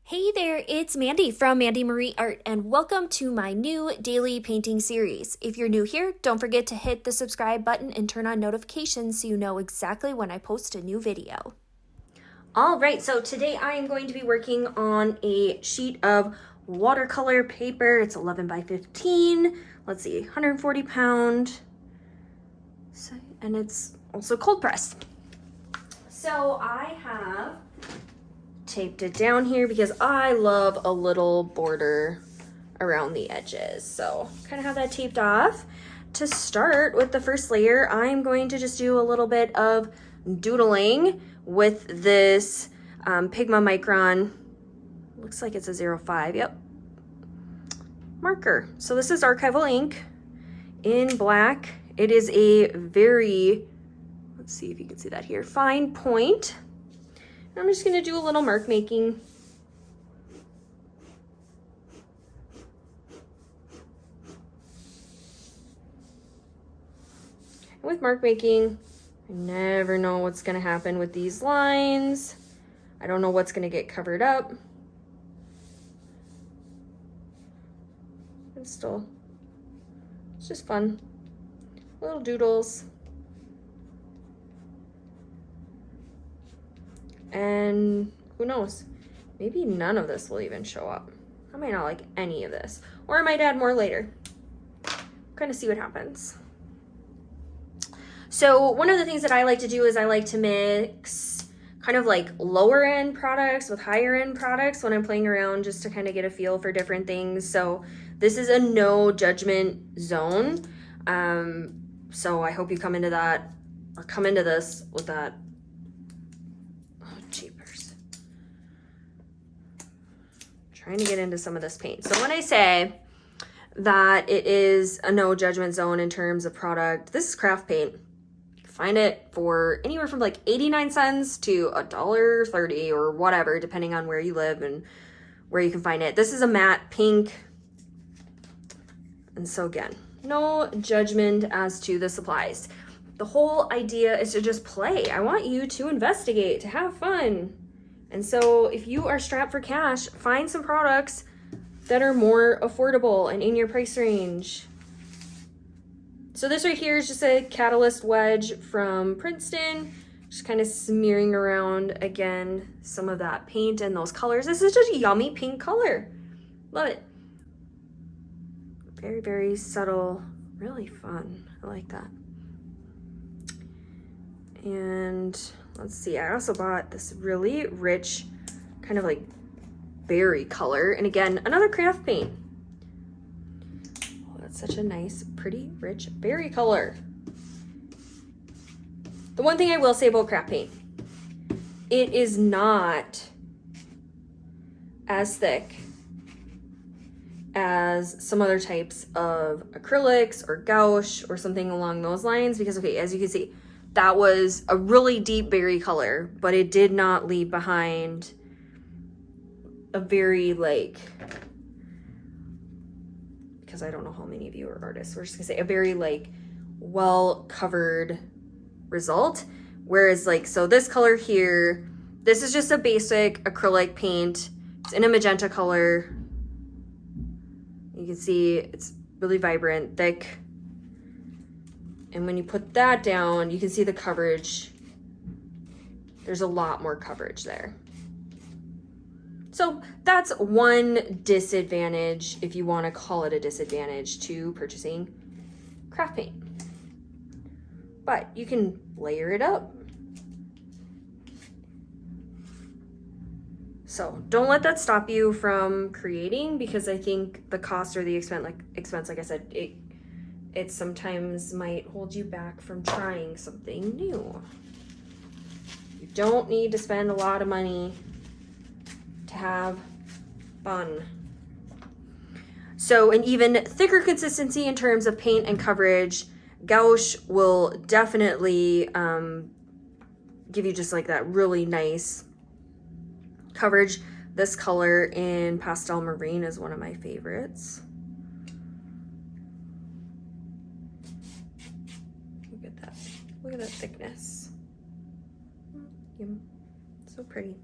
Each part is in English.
Hey there, it's Mandy from Mandy Marie Art, and welcome to my new daily painting series. If you're new here, don't forget to hit the subscribe button and turn on notifications so you know exactly when I post a new video. All right, so today I am going to be working on a sheet of watercolor paper. It's 11 by 15. Let's see, 140 pound. And it's also cold press. So I have taped it down here because I love a little border around the edges. So kind of have that taped off. To start with the first layer, I'm going to just do a little bit of doodling with this Pigma Micron. Looks like it's a 05, yep. Marker. So this is archival ink in black. It is a very, let's see if you can see that here, fine point. I'm just going to do a little mark making. With mark making, I never know what's going to happen with these lines. I don't know what's going to get covered up. And still, it's just fun. Little doodles. And who knows, maybe none of this will even show up. I might not like any of this, or I might add more later. Kind of see what happens. So one of the things that I like to do is I like to mix kind of like lower end products with higher end products when I'm playing around, just to kind of get a feel for different things. So this is a no judgment zone. So I hope you come into that, or come into this with that. Trying to get into some of this paint. So when I say that it is a no judgment zone in terms of product, this is craft paint. You can find it for anywhere from like 89 cents to $1.30 or whatever, depending on where you live and where you can find it. This is a matte pink. And so again, no judgment as to the supplies. The whole idea is to just play. I want you to investigate, to have fun. And so if you are strapped for cash, find some products that are more affordable and in your price range. So this right here is just a Catalyst wedge from Princeton. Just kind of smearing around, again, some of that paint and those colors. This is just a yummy pink color. Love it. Very, very subtle, really fun. I like that. And let's see, I also bought this really rich kind of like berry color. And again, another craft paint. Oh, that's such a nice, pretty, rich berry color. The one thing I will say about craft paint, it is not as thick as some other types of acrylics or gouache or something along those lines. Because, okay, as you can see, that was a really deep berry color, but it did not leave behind a very, like, because I don't know how many of you are artists, we're just gonna say a very, like, well-covered result. Whereas, like, so this color here, this is just a basic acrylic paint. It's in a magenta color. You can see it's really vibrant, thick. And when you put that down, you can see the coverage. There's a lot more coverage there. So that's one disadvantage, if you want to call it a disadvantage, to purchasing craft paint. But you can layer it up. So don't let that stop you from creating, because I think the cost or the expense, like I said, it sometimes might hold you back from trying something new. You don't need to spend a lot of money to have fun. So an even thicker consistency in terms of paint and coverage, gouache will definitely give you just like that really nice coverage. This color in Pastel Marine is one of my favorites. Look at that thickness. So pretty.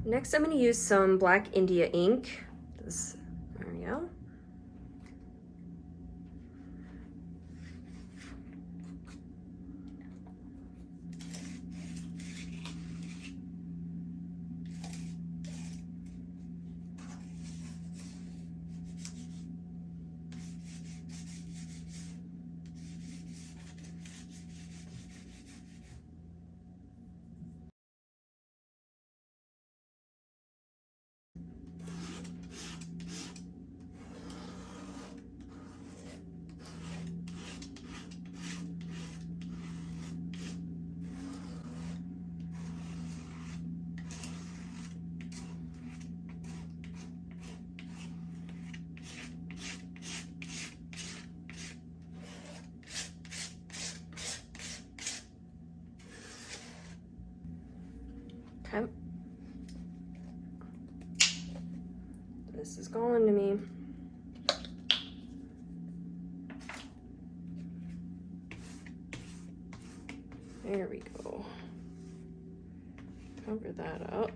Next, I'm going to use some Black India ink. There we go. Okay. This is calling to me. There we go. Cover that up.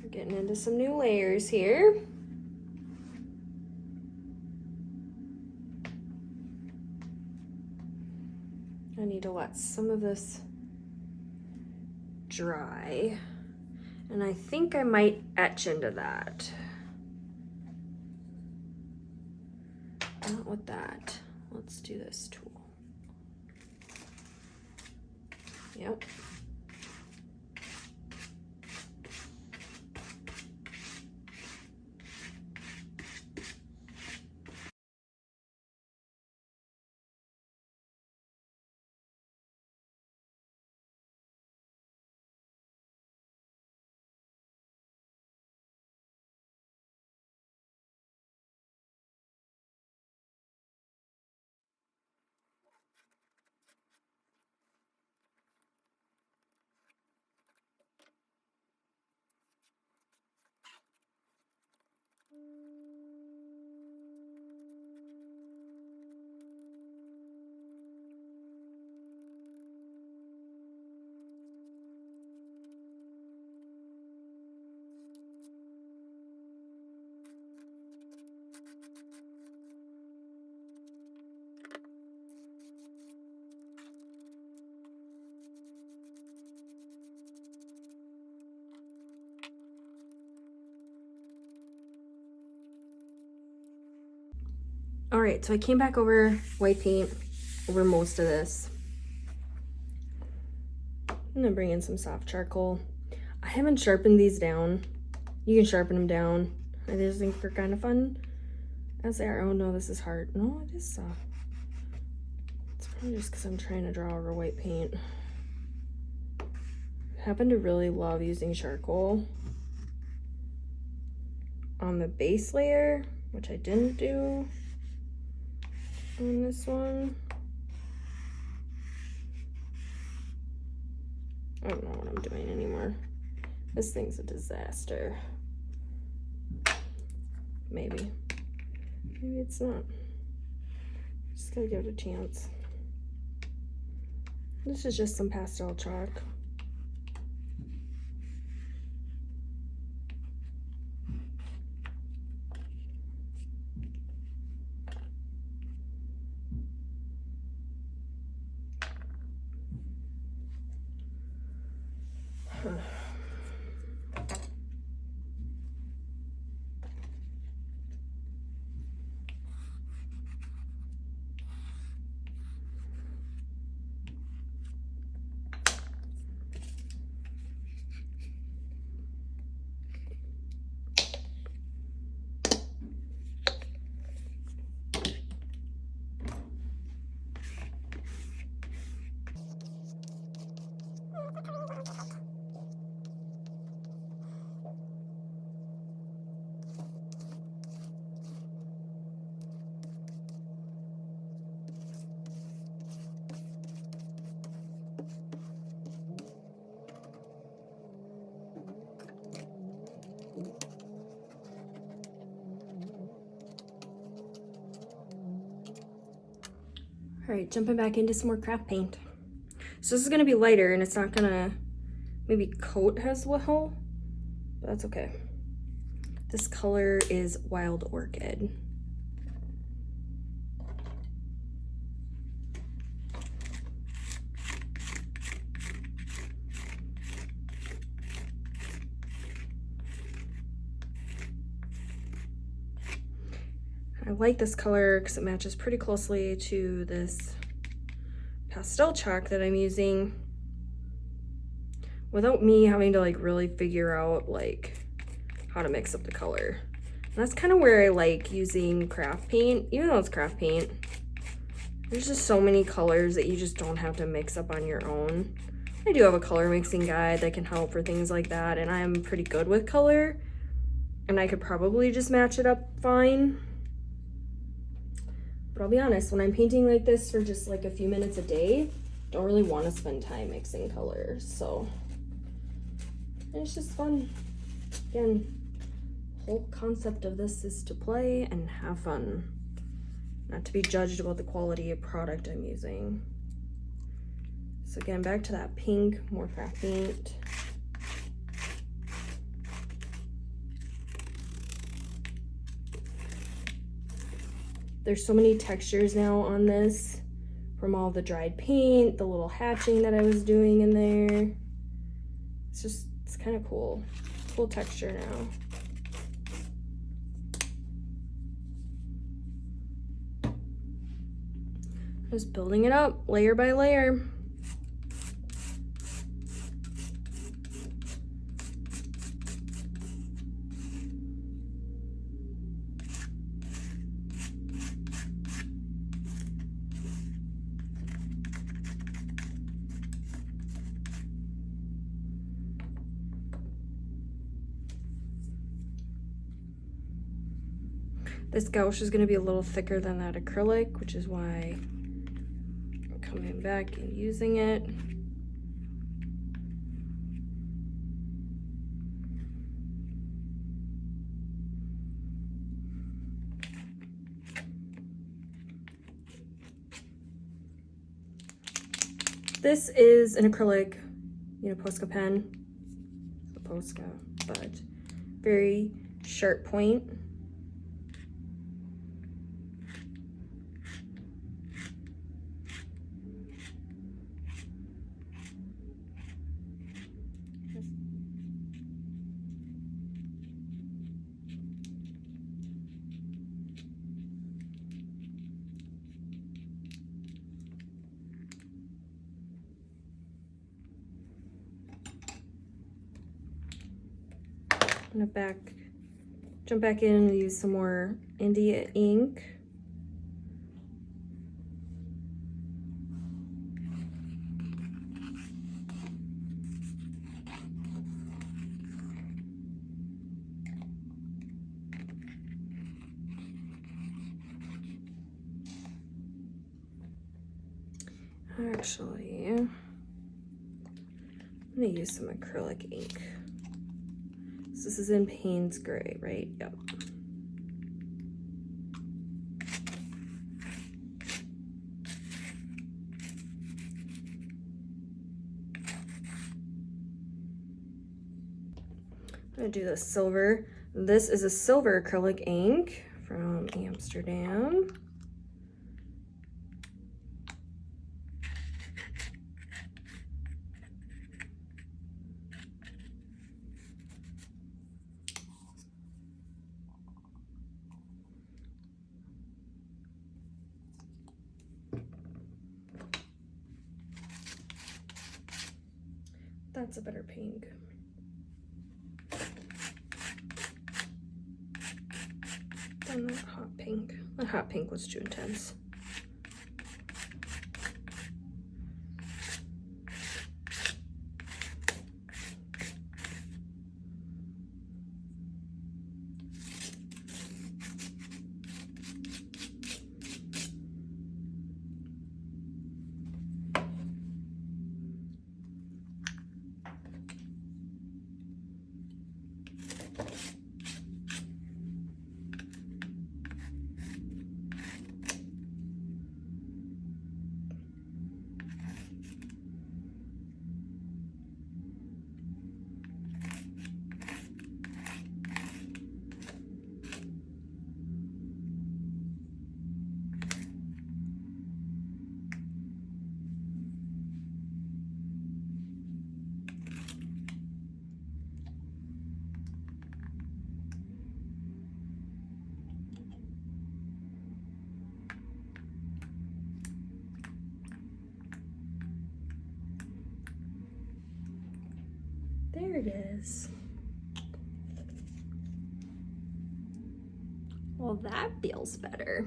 We're getting into some new layers here. I need to let some of this dry, and I think I might etch into that. Not with that. Let's do this tool. Yep. All right, so I came back over white paint over most of this. I'm gonna bring in some soft charcoal. I haven't sharpened these down. You can sharpen them down. I just think they're kind of fun as they are. Oh no, this is hard. No, it is soft. It's probably just because I'm trying to draw over white paint. I happen to really love using charcoal on the base layer, which I didn't do on this one. I don't know what I'm doing anymore. This thing's a disaster. Maybe it's not. Just gotta give it a chance. This is just some pastel chalk. All right, jumping back into some more craft paint. So this is gonna be lighter and it's not gonna maybe coat as well. but that's okay. This color is Wild Orchid. I like this color because it matches pretty closely to this pastel chalk that I'm using without me having to like really figure out like how to mix up the color. And that's kind of where I like using craft paint, even though it's craft paint. There's just so many colors that you just don't have to mix up on your own. I do have a color mixing guide that can help for things like that, and I'm pretty good with color, and I could probably just match it up fine. But I'll be honest, when I'm painting like this for just like a few minutes a day, don't really want to spend time mixing colors, so it's just fun. Again, the whole concept of this is to play and have fun, not to be judged about the quality of product I'm using. So again, back to that pink, more craft paint. There's so many textures now on this from all the dried paint, the little hatching that I was doing in there. It's kind of cool. Cool texture now. Just building it up layer by layer. This gouache is going to be a little thicker than that acrylic, which is why I'm coming back and using it. This is an acrylic, Posca pen. It's a Posca, but very sharp point. I'm gonna jump back in and use some more India ink. Actually, I'm gonna use some acrylic ink. So this is in Payne's Gray, right? Yep. I'm gonna do the silver. This is a silver acrylic ink from Amsterdam. That's a better pink. And that hot pink. The hot pink was too intense. There it is. Well, that feels better.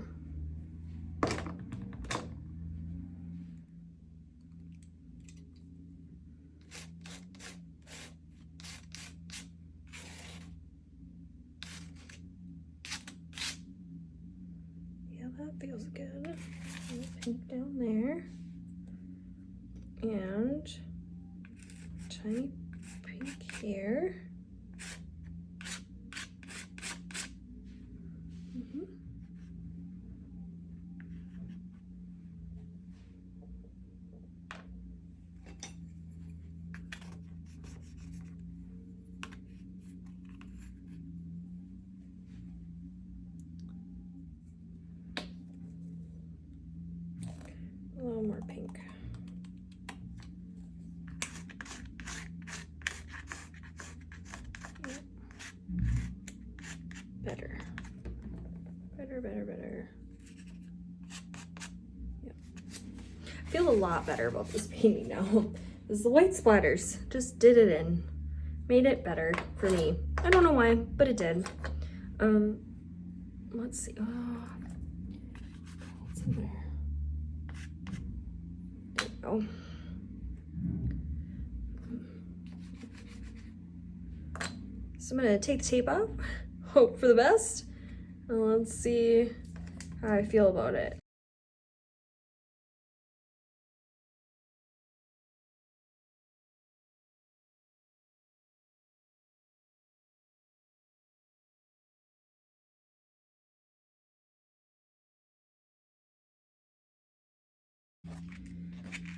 Yeah, that feels good. A little pink down there. And tiny pink here. A little more pink. Yep. Better. Better. Yep. I feel a lot better about this painting now. This is the white splatters. Just did it in. Made it better for me. I don't know why, but it did. Let's see. Oh, what's in there? There we go. So I'm gonna take the tape off, hope for the best, and let's see how I feel about it.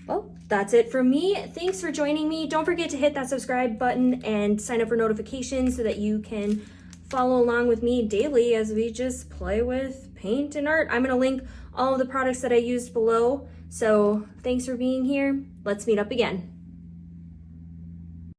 Well, that's it from me. Thanks for joining me. Don't forget to hit that subscribe button and sign up for notifications so that you can follow along with me daily as we just play with paint and art. I'm gonna link all of the products that I used below. So thanks for being here. Let's meet up again.